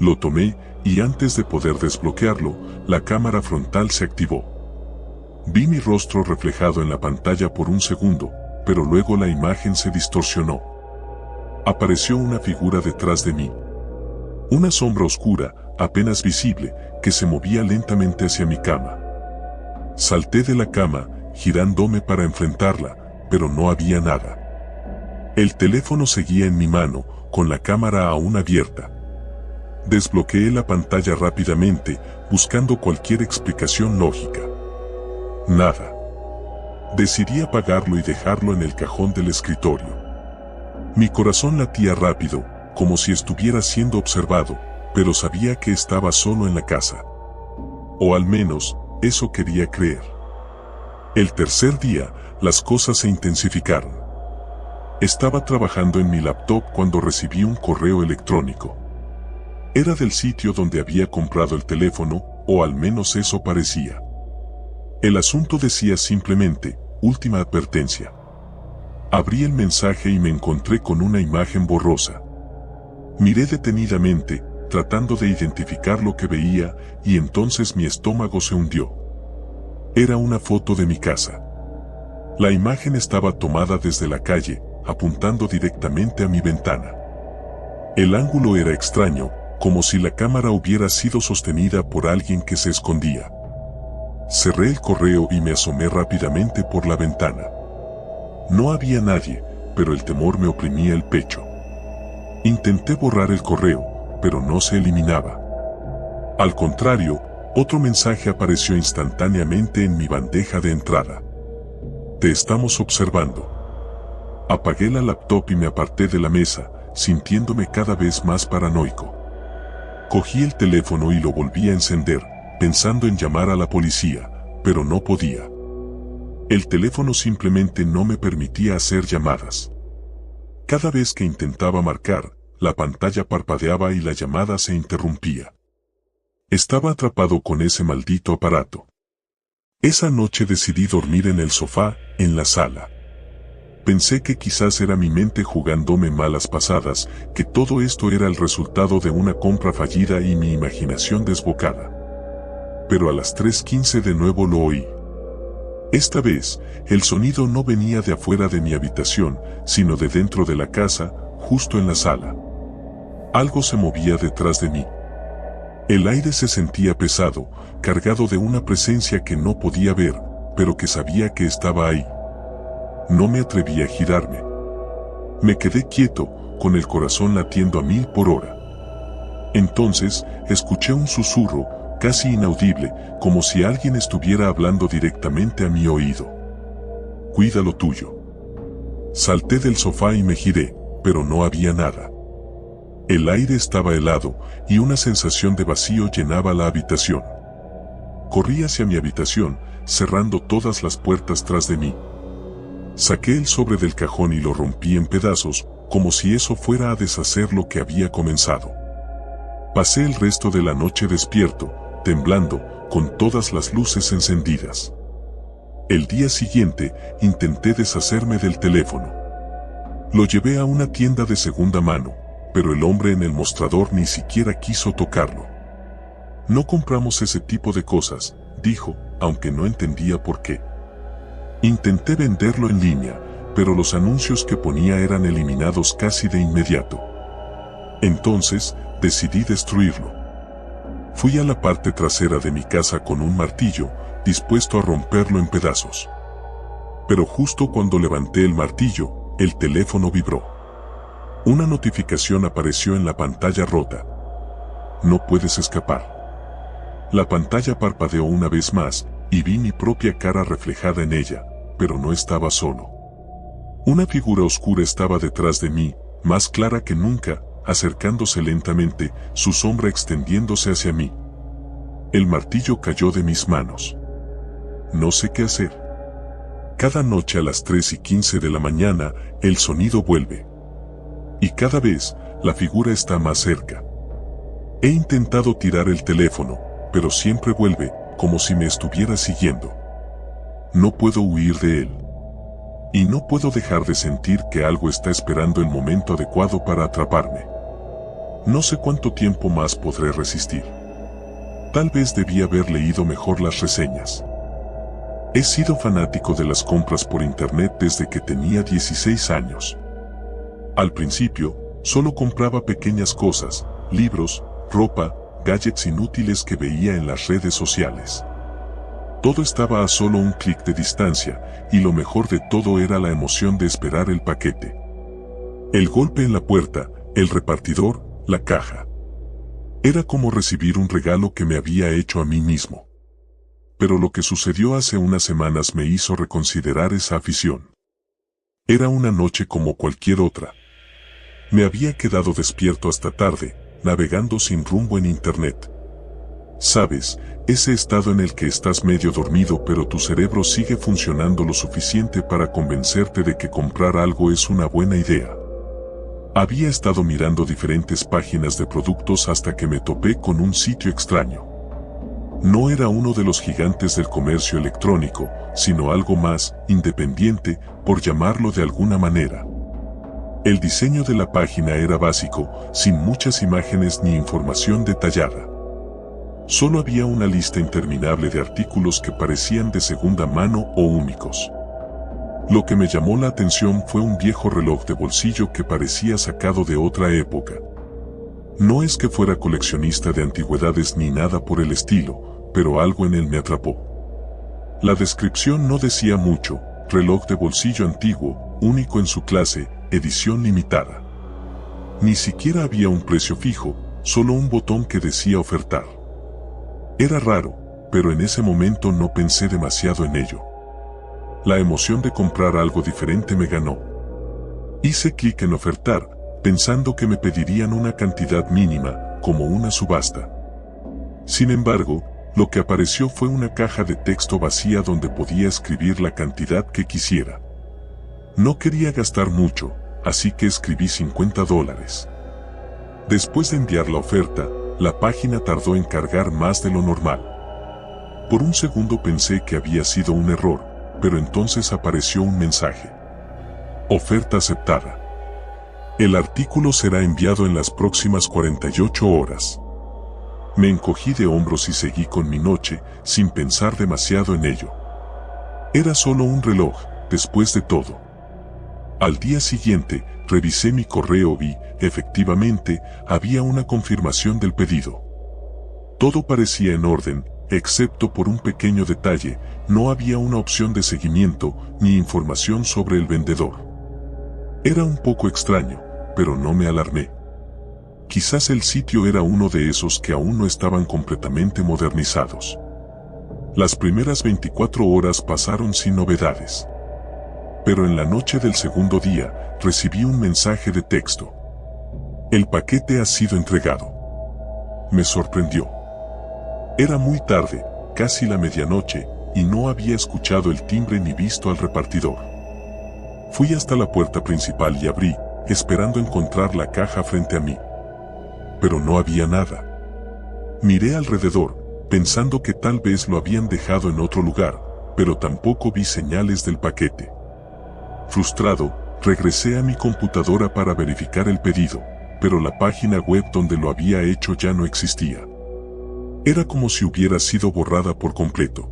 Lo tomé, y antes de poder desbloquearlo, la cámara frontal se activó. Vi mi rostro reflejado en la pantalla por un segundo, pero luego la imagen se distorsionó. Apareció una figura detrás de mí. Una sombra oscura, apenas visible, que se movía lentamente hacia mi cama. Salté de la cama, girándome para enfrentarla, pero no había nada. El teléfono seguía en mi mano, con la cámara aún abierta. Desbloqueé la pantalla rápidamente, buscando cualquier explicación lógica. Nada. Decidí apagarlo y dejarlo en el cajón del escritorio. Mi corazón latía rápido, como si estuviera siendo observado, pero sabía que estaba solo en la casa. O al menos, eso quería creer. El tercer día, las cosas se intensificaron. Estaba trabajando en mi laptop cuando recibí un correo electrónico. Era del sitio donde había comprado el teléfono, o al menos eso parecía. El asunto decía simplemente, última advertencia. Abrí el mensaje y me encontré con una imagen borrosa. Miré detenidamente, tratando de identificar lo que veía, y entonces mi estómago se hundió. Era una foto de mi casa. La imagen estaba tomada desde la calle, apuntando directamente a mi ventana. El ángulo era extraño, como si la cámara hubiera sido sostenida por alguien que se escondía. Cerré el correo y me asomé rápidamente por la ventana. No había nadie, pero el temor me oprimía el pecho. Intenté borrar el correo, pero no se eliminaba. Al contrario, otro mensaje apareció instantáneamente en mi bandeja de entrada. Te estamos observando. Apagué la laptop y me aparté de la mesa, sintiéndome cada vez más paranoico. Cogí el teléfono y lo volví a encender, pensando en llamar a la policía, pero no podía. El teléfono simplemente no me permitía hacer llamadas. Cada vez que intentaba marcar, la pantalla parpadeaba y la llamada se interrumpía. Estaba atrapado con ese maldito aparato. Esa noche decidí dormir en el sofá, en la sala. Pensé que quizás era mi mente jugándome malas pasadas, que todo esto era el resultado de una compra fallida y mi imaginación desbocada. Pero a las 3:15 de nuevo lo oí. Esta vez, el sonido no venía de afuera de mi habitación, sino de dentro de la casa, justo en la sala. Algo se movía detrás de mí. El aire se sentía pesado, cargado de una presencia que no podía ver, pero que sabía que estaba ahí. No me atreví a girarme. Me quedé quieto, con el corazón latiendo a 1000 por hora. Entonces, escuché un susurro, casi inaudible, como si alguien estuviera hablando directamente a mi oído. Cuida lo tuyo. Salté del sofá y me giré, pero no había nada. El aire estaba helado, y una sensación de vacío llenaba la habitación. Corrí hacia mi habitación, cerrando todas las puertas tras de mí. Saqué el sobre del cajón y lo rompí en pedazos, como si eso fuera a deshacer lo que había comenzado. Pasé el resto de la noche despierto, temblando, con todas las luces encendidas. El día siguiente, intenté deshacerme del teléfono. Lo llevé a una tienda de segunda mano, pero el hombre en el mostrador ni siquiera quiso tocarlo. No compramos ese tipo de cosas, dijo, aunque no entendía por qué. Intenté venderlo en línea, pero los anuncios que ponía eran eliminados casi de inmediato. Entonces, decidí destruirlo. Fui a la parte trasera de mi casa con un martillo, dispuesto a romperlo en pedazos. Pero justo cuando levanté el martillo, el teléfono vibró. Una notificación apareció en la pantalla rota. No puedes escapar. La pantalla parpadeó una vez más, y vi mi propia cara reflejada en ella, pero no estaba solo. Una figura oscura estaba detrás de mí, más clara que nunca, acercándose lentamente, su sombra extendiéndose hacia mí. El martillo cayó de mis manos. No sé qué hacer. Cada noche a las 3:15 de la mañana, el sonido vuelve. Y cada vez, la figura está más cerca. He intentado tirar el teléfono, pero siempre vuelve, como si me estuviera siguiendo. No puedo huir de él. Y no puedo dejar de sentir que algo está esperando el momento adecuado para atraparme. No sé cuánto tiempo más podré resistir. Tal vez debí haber leído mejor las reseñas. He sido fanático de las compras por internet desde que tenía 16 años. Al principio, solo compraba pequeñas cosas, libros, ropa, gadgets inútiles que veía en las redes sociales. Todo estaba a solo un clic de distancia, y lo mejor de todo era la emoción de esperar el paquete. El golpe en la puerta, el repartidor, la caja. Era como recibir un regalo que me había hecho a mí mismo. Pero lo que sucedió hace unas semanas me hizo reconsiderar esa afición. Era una noche como cualquier otra. Me había quedado despierto hasta tarde, navegando sin rumbo en internet. Sabes, ese estado en el que estás medio dormido pero tu cerebro sigue funcionando lo suficiente para convencerte de que comprar algo es una buena idea. Había estado mirando diferentes páginas de productos hasta que me topé con un sitio extraño. No era uno de los gigantes del comercio electrónico, sino algo más independiente, por llamarlo de alguna manera. El diseño de la página era básico, sin muchas imágenes ni información detallada. Solo había una lista interminable de artículos que parecían de segunda mano o únicos. Lo que me llamó la atención fue un viejo reloj de bolsillo que parecía sacado de otra época. No es que fuera coleccionista de antigüedades ni nada por el estilo, pero algo en él me atrapó. La descripción no decía mucho: reloj de bolsillo antiguo, único en su clase, edición limitada. Ni siquiera había un precio fijo, solo un botón que decía ofertar. Era raro, pero en ese momento no pensé demasiado en ello. La emoción de comprar algo diferente me ganó. Hice clic en ofertar, pensando que me pedirían una cantidad mínima, como una subasta. Sin embargo, lo que apareció fue una caja de texto vacía donde podía escribir la cantidad que quisiera. No quería gastar mucho, así que escribí $50. Después de enviar la oferta, la página tardó en cargar más de lo normal. Por un segundo pensé que había sido un error, pero entonces apareció un mensaje. Oferta aceptada. El artículo será enviado en las próximas 48 horas. Me encogí de hombros y seguí con mi noche, sin pensar demasiado en ello. Era solo un reloj, después de todo. Al día siguiente, revisé mi correo y, efectivamente, había una confirmación del pedido. Todo parecía en orden, excepto por un pequeño detalle: no había una opción de seguimiento, ni información sobre el vendedor. Era un poco extraño, pero no me alarmé. Quizás el sitio era uno de esos que aún no estaban completamente modernizados. Las primeras 24 horas pasaron sin novedades. Pero en la noche del segundo día, recibí un mensaje de texto. El paquete ha sido entregado. Me sorprendió. Era muy tarde, casi la medianoche, y no había escuchado el timbre ni visto al repartidor. Fui hasta la puerta principal y abrí, esperando encontrar la caja frente a mí. Pero no había nada. Miré alrededor, pensando que tal vez lo habían dejado en otro lugar, pero tampoco vi señales del paquete. Frustrado, regresé a mi computadora para verificar el pedido, pero la página web donde lo había hecho ya no existía. Era como si hubiera sido borrada por completo.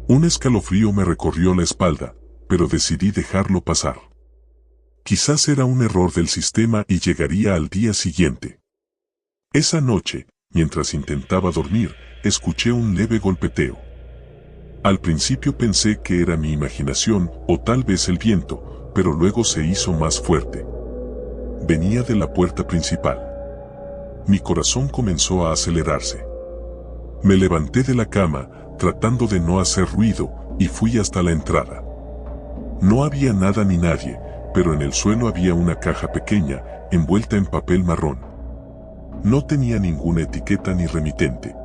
Un escalofrío me recorrió la espalda, pero decidí dejarlo pasar. Quizás era un error del sistema y llegaría al día siguiente. Esa noche, mientras intentaba dormir, escuché un leve golpeteo. Al principio pensé que era mi imaginación o tal vez el viento, pero luego se hizo más fuerte. Venía de la puerta principal. Mi corazón comenzó a acelerarse. Me levanté de la cama, tratando de no hacer ruido, y fui hasta la entrada. No había nada ni nadie, pero en el suelo había una caja pequeña, envuelta en papel marrón. No tenía ninguna etiqueta ni remitente.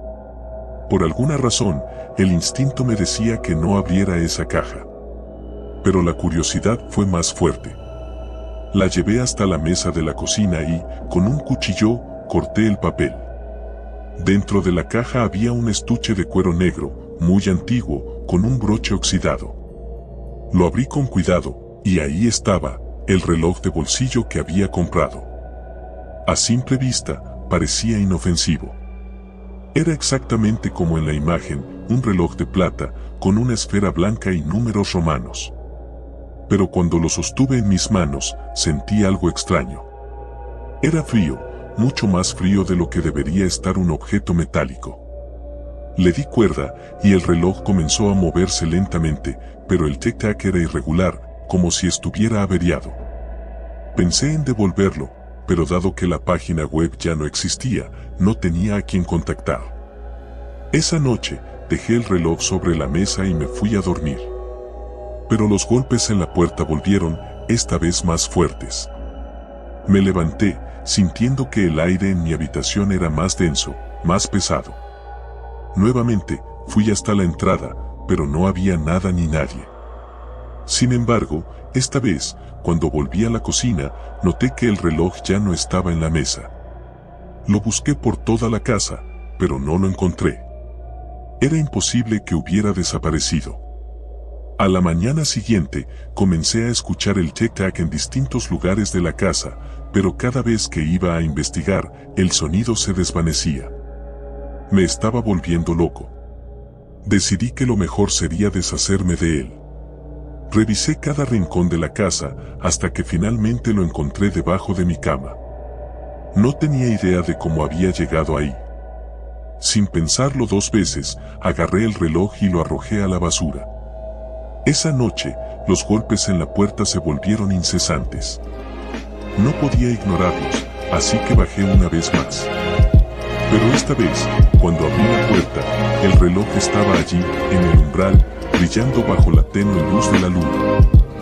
Por alguna razón, el instinto me decía que no abriera esa caja. Pero la curiosidad fue más fuerte. La llevé hasta la mesa de la cocina y, con un cuchillo, corté el papel. Dentro de la caja había un estuche de cuero negro, muy antiguo, con un broche oxidado. Lo abrí con cuidado, y ahí estaba, el reloj de bolsillo que había comprado. A simple vista, parecía inofensivo. Era exactamente como en la imagen, un reloj de plata, con una esfera blanca y números romanos. Pero cuando lo sostuve en mis manos, sentí algo extraño. Era frío, mucho más frío de lo que debería estar un objeto metálico. Le di cuerda, y el reloj comenzó a moverse lentamente, pero el tic-tac era irregular, como si estuviera averiado. Pensé en devolverlo, pero dado que la página web ya no existía, no tenía a quien contactar. Esa noche, dejé el reloj sobre la mesa y me fui a dormir. Pero los golpes en la puerta volvieron, esta vez más fuertes. Me levanté, sintiendo que el aire en mi habitación era más denso, más pesado. Nuevamente, fui hasta la entrada, pero no había nada ni nadie. Sin embargo, esta vez, cuando volví a la cocina, noté que el reloj ya no estaba en la mesa. Lo busqué por toda la casa, pero no lo encontré. Era imposible que hubiera desaparecido. A la mañana siguiente, comencé a escuchar el tic-tac en distintos lugares de la casa, pero cada vez que iba a investigar, el sonido se desvanecía. Me estaba volviendo loco. Decidí que lo mejor sería deshacerme de él. Revisé cada rincón de la casa, hasta que finalmente lo encontré debajo de mi cama. No tenía idea de cómo había llegado ahí. Sin pensarlo dos veces, agarré el reloj y lo arrojé a la basura. Esa noche, los golpes en la puerta se volvieron incesantes. No podía ignorarlos, así que bajé una vez más. Pero esta vez, cuando abrí la puerta, el reloj estaba allí, en el umbral, brillando bajo la tenue luz de la luna.